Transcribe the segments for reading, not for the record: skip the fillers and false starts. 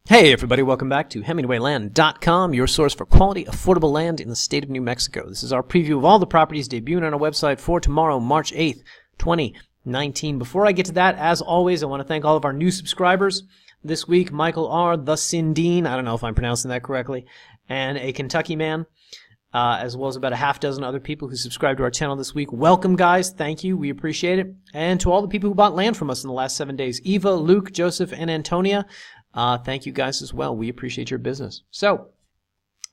Hey everybody, welcome back to HemingwayLand.com, your source for quality, affordable land in the state of New Mexico. This is our preview of all the properties debuting on our website for tomorrow, March 8th, 2019. Before I get to that, as always, I want to thank all of our new subscribers. This week, Michael R., The Sindine, I don't know if I'm pronouncing that correctly, and a Kentucky man, as well as about a half dozen other people who subscribed to our channel this week. Welcome, guys. Thank you. We appreciate it. And to all the people who bought land from us in the last 7 days, Eva, Luke, Joseph, and Antonia, thank you guys as well. We appreciate your business. So,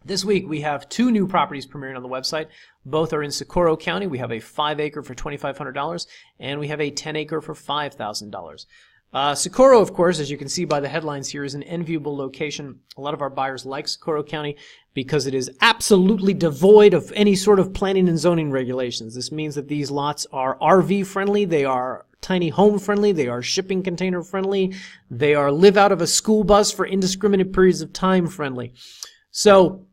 this week we have two new properties premiering on the website. Both are in Socorro County. We have a 5-acre for $2,500, and we have a 10-acre for $5,000. Socorro, of course, as you can see by the headlines here, is an enviable location. A lot of our buyers like Socorro County because it is absolutely devoid of any sort of planning and zoning regulations. This means that these lots are RV friendly, they are tiny home friendly, they are shipping container friendly, they are live out of a school bus for indiscriminate periods of time friendly. So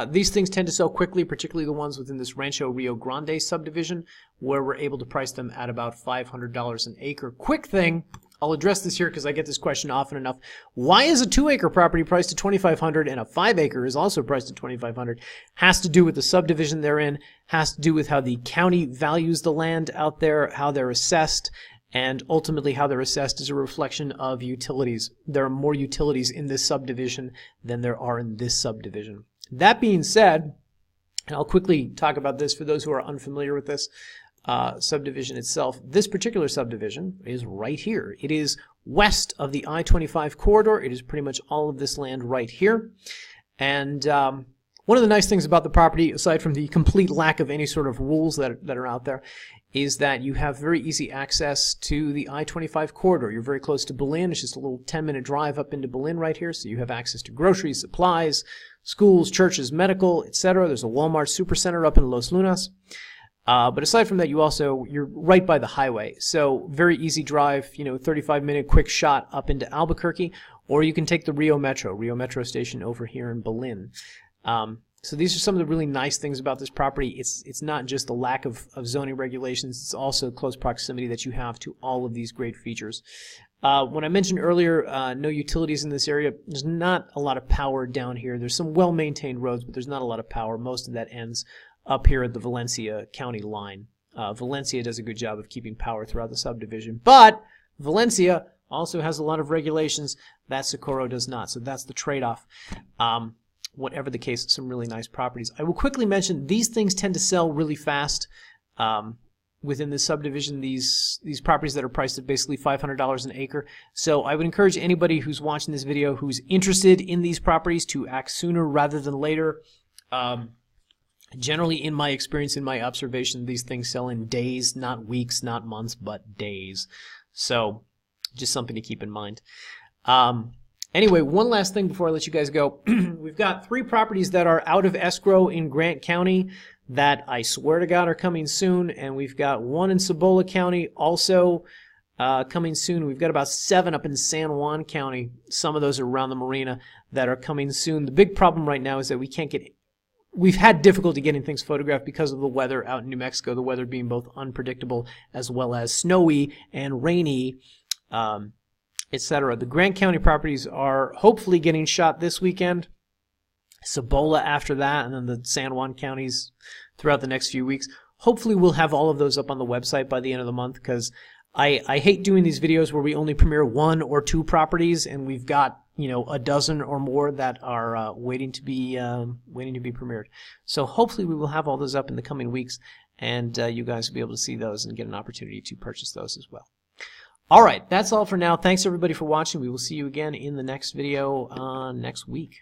these things tend to sell quickly, particularly the ones within this Rancho Rio Grande subdivision, where we're able to price them at about $500 an acre. Quick thing, I'll address this here because I get this question often enough. Why is a 2-acre property priced at $2,500 and a 5-acre is also priced at $2,500? Has to do with the subdivision they're in, has to do with how the county values the land out there, how they're assessed, and ultimately how they're assessed is a reflection of utilities. There are more utilities in this subdivision than there are in this subdivision. That being said, and I'll quickly talk about this for those who are unfamiliar with this subdivision itself. This particular subdivision is right here. It is west of the I-25 corridor. It is pretty much all of this land right here. And one of the nice things about the property, aside from the complete lack of any sort of rules that are out there, is that you have very easy access to the I-25 corridor. You're very close to Belen. It's just a little 10-minute drive up into Belen right here, so you have access to groceries, supplies, schools, churches, medical, etc. There's a Walmart Supercenter up in Los Lunas. But aside from that, you're right by the highway. So very easy drive, 35-minute quick shot up into Albuquerque, or you can take the Rio Metro station over here in Belen. So these are some of the really nice things about this property. It's not just the lack of zoning regulations, it's also close proximity that you have to all of these great features. When I mentioned earlier, no utilities in this area, there's not a lot of power down here. There's some well-maintained roads, but there's not a lot of power. Most of that ends up here at the Valencia County line. Valencia does a good job of keeping power throughout the subdivision, but Valencia also has a lot of regulations that Socorro does not, so that's the trade-off. Whatever the case, some really nice properties. I will quickly mention these things tend to sell really fast within the subdivision, these properties that are priced at basically $500 an acre. So I would encourage anybody who's watching this video who's interested in these properties to act sooner rather than later. Generally, in my experience, in my observation, these things sell in days, not weeks, not months, but days. So just something to keep in mind. Anyway, one last thing before I let you guys go. We've got 3 properties that are out of escrow in Grant County that I swear to God are coming soon, and we've got 1 in Cibola County also coming soon. We've got about 7 up in San Juan County. Some of those are around the marina that are coming soon. The big problem right now is that we've had difficulty getting things photographed because of the weather out in New Mexico, the weather being both unpredictable as well as snowy and rainy, etc. The Grant County properties are hopefully getting shot this weekend, Cibola after that, and then the San Juan counties throughout the next few weeks. Hopefully we'll have all of those up on the website by the end of the month, because I hate doing these videos where we only premiere 1 or 2 properties and we've got a dozen or more that are waiting to be premiered. So hopefully we will have all those up in the coming weeks, and you guys will be able to see those and get an opportunity to purchase those as well. All right, that's all for now. Thanks everybody for watching. We will see you again in the next video next week.